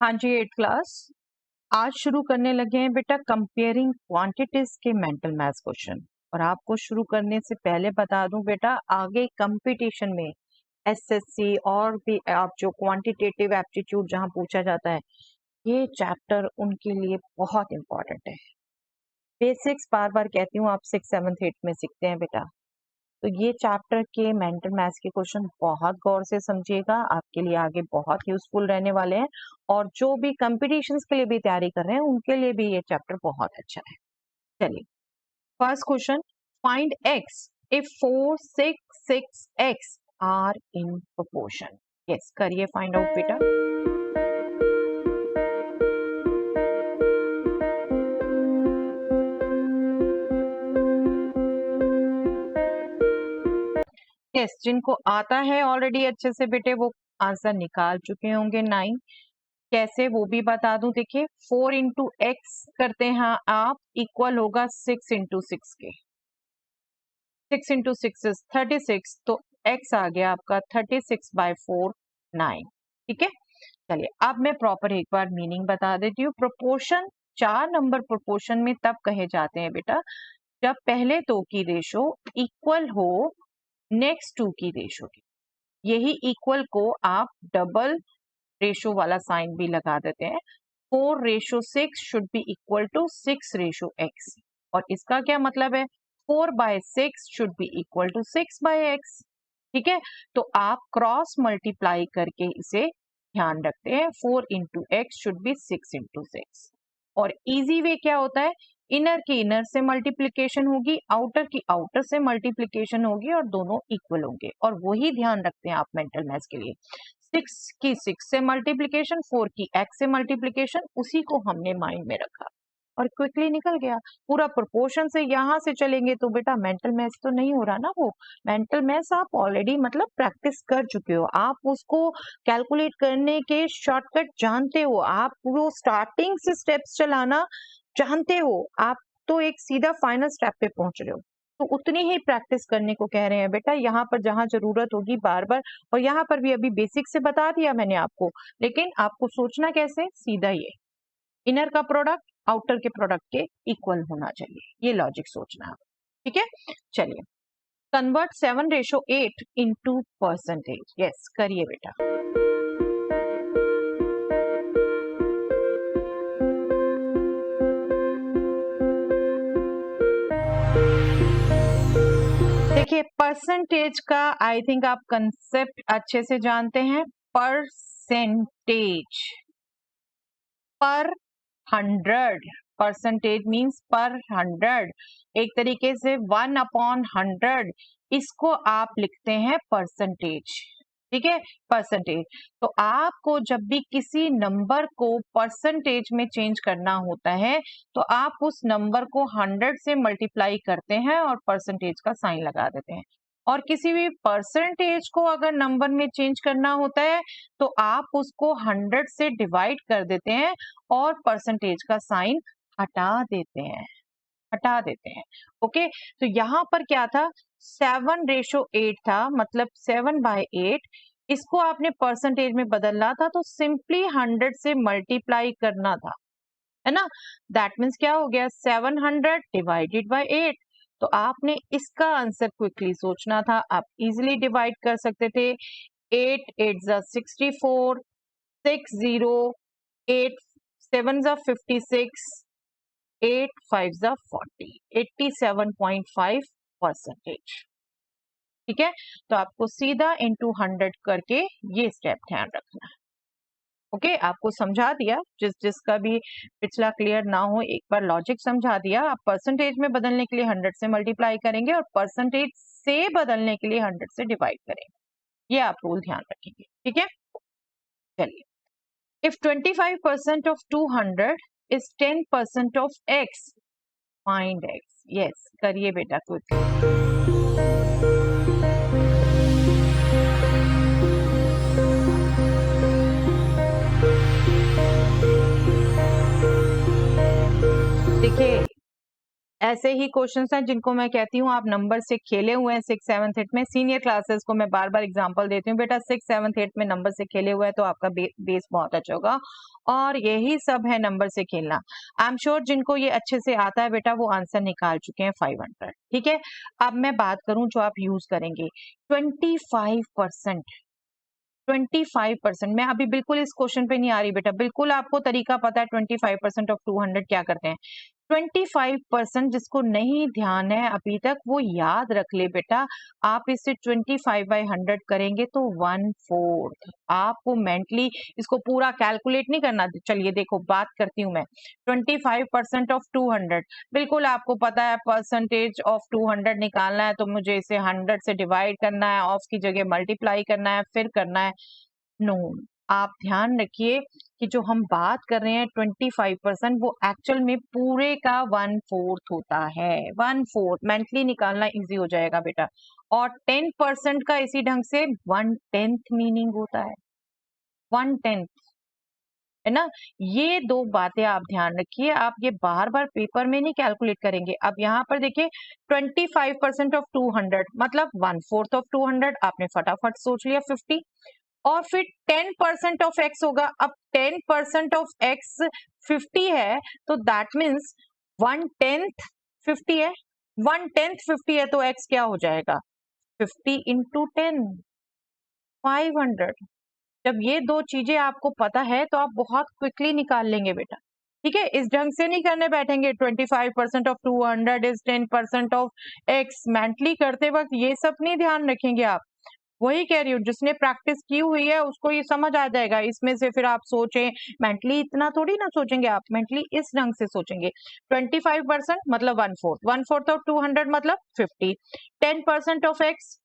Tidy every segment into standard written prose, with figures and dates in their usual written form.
हाँ जी, 8th class. आज शुरू करने लगे हैं बेटा कंपेयरिंग क्वांटिटीज के मेंटल मैथ्स क्वेश्चन। और आपको शुरू करने से पहले बता दूं बेटा, आगे कंपटीशन में एसएससी और भी आप जो क्वांटिटेटिव एप्टीट्यूड जहां पूछा जाता है, ये चैप्टर उनके लिए बहुत इंपॉर्टेंट है। बेसिक्स बार बार कहती हूँ, आप 6th 7th 8th में सीखते हैं बेटा, तो ये चैप्टर के मेंटल मैथ्स के क्वेश्चन बहुत गौर से समझिएगा, आपके लिए आगे बहुत यूजफुल रहने वाले हैं। और जो भी कंपटीशंस के लिए भी तैयारी कर रहे हैं उनके लिए भी ये चैप्टर बहुत अच्छा है। चलिए, first question, find X if 4 6 6 X are in proportion. Yes, करिए फाइंड आउट बेटा। यस, जिनको आता है ऑलरेडी अच्छे से बेटे वो आंसर निकाल चुके होंगे 9। कैसे वो भी बता दूं, देखिए 4 इंटू एक्स करते हैं आप, इक्वल होगा 6 इंटू 6 के। 6 इंटू 6 इज 36, तो x आ गया आपका 36/4 9। ठीक है, चलिए अब मैं प्रॉपर एक बार मीनिंग बता देती हूँ। प्रोपोर्शन 4 नंबर प्रोपोर्शन में तब कहे जाते हैं बेटा जब पहले 2 की रेशो इक्वल हो नेक्स्ट 2 की रेशो की। यही इक्वल को आप डबल रेशो वाला साइन भी लगा देते हैं। 4:6 should be equal to 6:x। और इसका क्या मतलब है, 4/6 should be equal to 6/x। ठीक है, तो आप क्रॉस मल्टीप्लाई करके इसे ध्यान रखते हैं, 4 into x should be 6 into 6। और इजी वे क्या होता है, इनर की इनर से मल्टीप्लीकेशन होगी, आउटर की आउटर से मल्टीप्लीकेशन होगी और दोनों इक्वल होंगे। और वही ध्यान रखते हैं आप मेंटल मैथ्स के लिए। 6 की 6 से मल्टीप्लीकेशन, 4 की x से मल्टीप्लीकेशन, उसी को हमने माइंड में रखा और क्विकली निकल गया। पूरा प्रोपोर्शन से यहाँ से चलेंगे तो बेटा मेंटल मैथ्स तो नहीं हो रहा ना। वो मेंटल मैथ्स आप ऑलरेडी मतलब प्रैक्टिस कर चुके हो, आप उसको कैलकुलेट करने के शॉर्टकट जानते हो, आप वो स्टार्टिंग से स्टेप्स चलाना जानते हो, आप तो एक सीधा फाइनल स्टेप पे पहुंच रहे हो। तो उतनी ही प्रैक्टिस करने को कह रहे हैं बेटा, यहाँ पर जहां जरूरत होगी बार बार। और यहाँ पर भी अभी बेसिक से बता दिया मैंने आपको, लेकिन आपको सोचना कैसे, सीधा ये इनर का प्रोडक्ट आउटर के प्रोडक्ट के इक्वल होना चाहिए, ये लॉजिक सोचना है। ठीक है, चलिए कन्वर्ट 7:8 इंटू परसेंटेज। यस, करिए बेटा। देखिए परसेंटेज का आई थिंक आप कंसेप्ट अच्छे से जानते हैं। परसेंटेज पर 100, परसेंटेज मीन्स पर 100, एक तरीके से 1/100, इसको आप लिखते हैं परसेंटेज। ठीक है, परसेंटेज। तो आपको जब भी किसी नंबर को परसेंटेज में चेंज करना होता है तो आप उस नंबर को 100 से मल्टीप्लाई करते हैं और परसेंटेज का साइन लगा देते हैं। और किसी भी परसेंटेज को अगर नंबर में चेंज करना होता है तो आप उसको 100 से डिवाइड कर देते हैं और परसेंटेज का साइन हटा देते हैं, हटा देते हैं। ओके, तो यहाँ पर क्या था, 7:8 था, मतलब 7/8। इसको आपने परसेंटेज में बदलना था तो सिंपली 100 से मल्टीप्लाई करना था, है ना। दैट मीन्स क्या हो गया, 700 डिवाइडेड बाय 8। तो आपने इसका आंसर क्विकली सोचना था, आप इजिली डिवाइड कर सकते थे। 8 8 जा 64, 6 0, 8 7 जा 56, 8 5 जा 40, 87.5 परसेंटेज। ठीक है, तो आपको सीधा इंटू 100 करके ये स्टेप ध्यान रखना है। ओके, आपको समझा दिया, जिसका भी पिछला क्लियर ना हो एक बार लॉजिक समझा दिया। आप परसेंटेज में बदलने के लिए 100 से मल्टीप्लाई करेंगे और परसेंटेज से बदलने के लिए 100 से डिवाइड करेंगे, ये आप रूल ध्यान रखेंगे। ठीक है, चलिए, if 25% of 200 is 10% of x, find x। Yes, करिए बेटा क्विक। देखिए ऐसे ही क्वेश्चंस हैं जिनको मैं कहती हूँ आप नंबर से खेले हुए हैं 6th 7th 8th में। सीनियर क्लासेस को मैं बार बार एग्जांपल देती हूँ, बेटा 6th 7th 8th में नंबर से खेले हुए हैं तो आपका बेस बहुत अच्छा होगा। और यही सब है नंबर से खेलना। आई एम श्योर जिनको ये अच्छे से आता है बेटा वो आंसर निकाल चुके हैं 500। ठीक है, अब मैं बात करूं जो आप यूज करेंगे 25%। 25%, मैं अभी बिल्कुल इस क्वेश्चन पे नहीं आ रही बेटा, बिल्कुल आपको तरीका पता है 25% ऑफ 200 क्या करते हैं। 25% जिसको नहीं ध्यान है अभी तक वो याद रख ले बेटा, आप इससे 25/100 करेंगे तो 1/4। आपको मेंटली इसको पूरा कैलकुलेट नहीं करना। चलिए देखो बात करती हूँ मैं, 25% ऑफ 200, बिल्कुल आपको पता है परसेंटेज ऑफ 200 निकालना है तो मुझे इसे 100 से डिवाइड करना है, ऑफ की जगह मल्टीप्लाई करना है, फिर करना है। नो, आप ध्यान रखिए कि जो हम बात कर रहे हैं 25% वो एक्चुअल में पूरे का 1/4 होता है। 1/4 मेंटली निकालना इजी हो जाएगा बेटा। और 10% का इसी ढंग से 1/10 मीनिंग होता है, 1/10 है ना। ये दो बातें आप ध्यान रखिए, आप ये बार बार पेपर में नहीं कैलकुलेट करेंगे। अब यहाँ पर देखिए 25% ऑफ 200 मतलब 1/4 ऑफ 200, आपने फटाफट सोच लिया 50। और फिर 10% ऑफ एक्स होगा। अब 10% ऑफ एक्स 50 है तो दैट मीन्स 1/10 50 है, 1/10 50 है तो एक्स क्या हो जाएगा 50 इंटू 10, 500। जब ये दो चीजें आपको पता है तो आप बहुत क्विकली निकाल लेंगे बेटा। ठीक है, इस ढंग से नहीं करने बैठेंगे 25% of 200 is 10% of x, mentally करते वक्त ये सब नहीं ध्यान रखेंगे आप। वही कह रही हूँ, जिसने प्रैक्टिस की हुई है उसको ये समझ आ जाएगा। इसमें से फिर आप सोचें, मेंटली इतना थोड़ी ना सोचेंगे आप, मेंटली इस ढंग से सोचेंगे। 25% मतलब 1/4, 1/4 ऑफ 200 मतलब 50, 10% ऑफ एक्स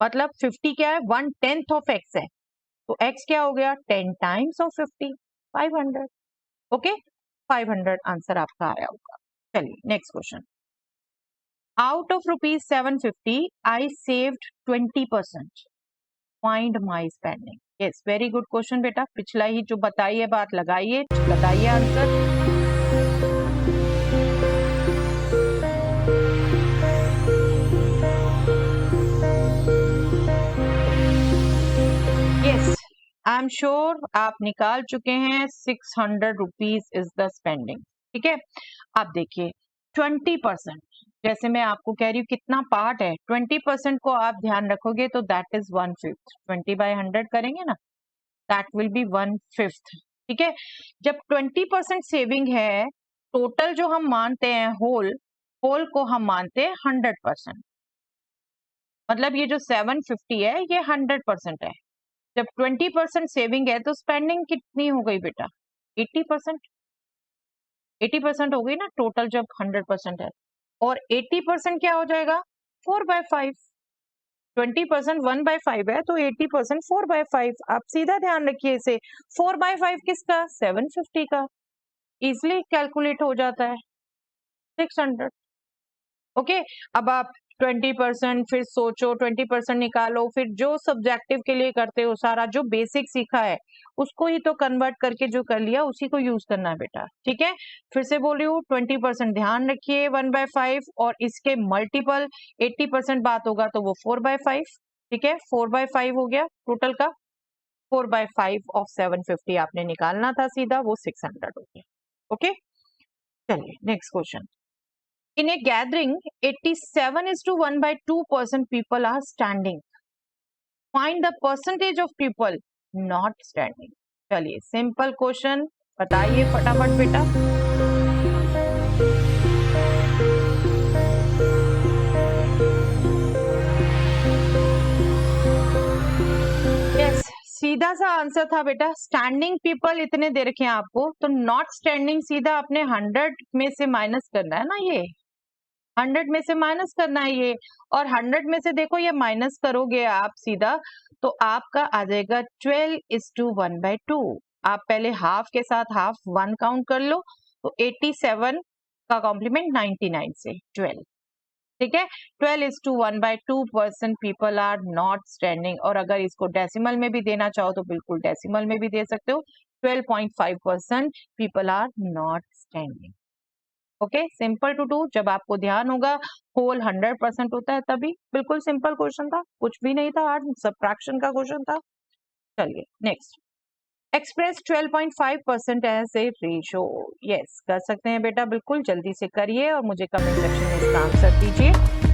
मतलब 50 क्या है 1/10 ऑफ एक्स है, तो x क्या हो गया 10 टाइम्स ऑफ 50, 500। ओके, 500 आंसर आपका आया होगा। चलिए next question. Out of ₹750 I saved 20%, find my spending. Yes, very good question बेटा, पिछला ही जो बताइए बात लगाइए, बताइए answer. Yes, I am sure आप निकाल चुके हैं 600 रुपीज इज द स्पेंडिंग। ठीक है, अब देखिए 20%, जैसे मैं आपको कह रही हूँ कितना पार्ट है, 20% को आप ध्यान रखोगे तो दैट इज 1/5। 20/100 करेंगे ना, दैट विल बी 1/5। ठीक है, जब 20% सेविंग है, टोटल जो हम मानते हैं होल, होल को हम मानते हैं 100%, मतलब ये जो 750 है ये 100% है। जब 20% सेविंग है तो स्पेंडिंग कितनी हो गई बेटा 80%। 80% हो गई ना टोटल जब 100% है, और 80% क्या हो जाएगा 4/5। 20% 1/5 है तो 80% 4/5। आप सीधा ध्यान रखिए इसे, 4/5 किसका 750 का, इजिली कैलकुलेट हो जाता है 600। ओके, अब आप 20% फिर सोचो, 20% निकालो, फिर जो सब्जेक्टिव के लिए करते हो सारा जो बेसिक सीखा है उसको ही तो कन्वर्ट करके जो कर लिया उसी को यूज करना है बेटा। ठीक है, फिर से बोल रही हूँ 20% ध्यान रखिए 1/5 और इसके मल्टीपल 80% बात होगा तो वो 4/5। ठीक है, 4/5 हो गया टोटल का, 4/5 ऑफ 750 आपने निकालना था सीधा, वो 600 हो गया। ओके, चलिए next question. In a gathering, 87:1/2% people are standing. Find the percentage of people not standing. चलिए सिंपल क्वेश्चन, बताइए फटाफट बेटा। यस, सीधा सा आंसर था बेटा, स्टैंडिंग पीपल इतने दे रखे हैं आपको, तो नॉट स्टैंडिंग सीधा अपने 100 में से माइनस करना है ना, ये 100 में से माइनस करना है ये, और 100 में से देखो ये माइनस करोगे आप सीधा तो आपका आ जाएगा 12:1/2। आप पहले हाफ के साथ हाफ 1 काउंट कर लो तो 87 का कॉम्प्लीमेंट 99 से 12। ठीक है, 12:1/2% पीपल आर नॉट स्टैंडिंग। और अगर इसको डेसिमल में भी देना चाहो तो बिल्कुल डेसिमल में भी दे सकते हो, 12.5% people are not standing. Okay, simple to do. जब आपको ध्यान होगा होल 100% होता है तभी। बिल्कुल सिंपल क्वेश्चन था, कुछ भी नहीं था, हार्ड सबट्रैक्शन का क्वेश्चन था। चलिए next, express 12.5% as a ratio. Yes, कर सकते हैं बेटा, बिल्कुल जल्दी से करिए और मुझे कमेंट सेक्शन में इसका आंसर दीजिए।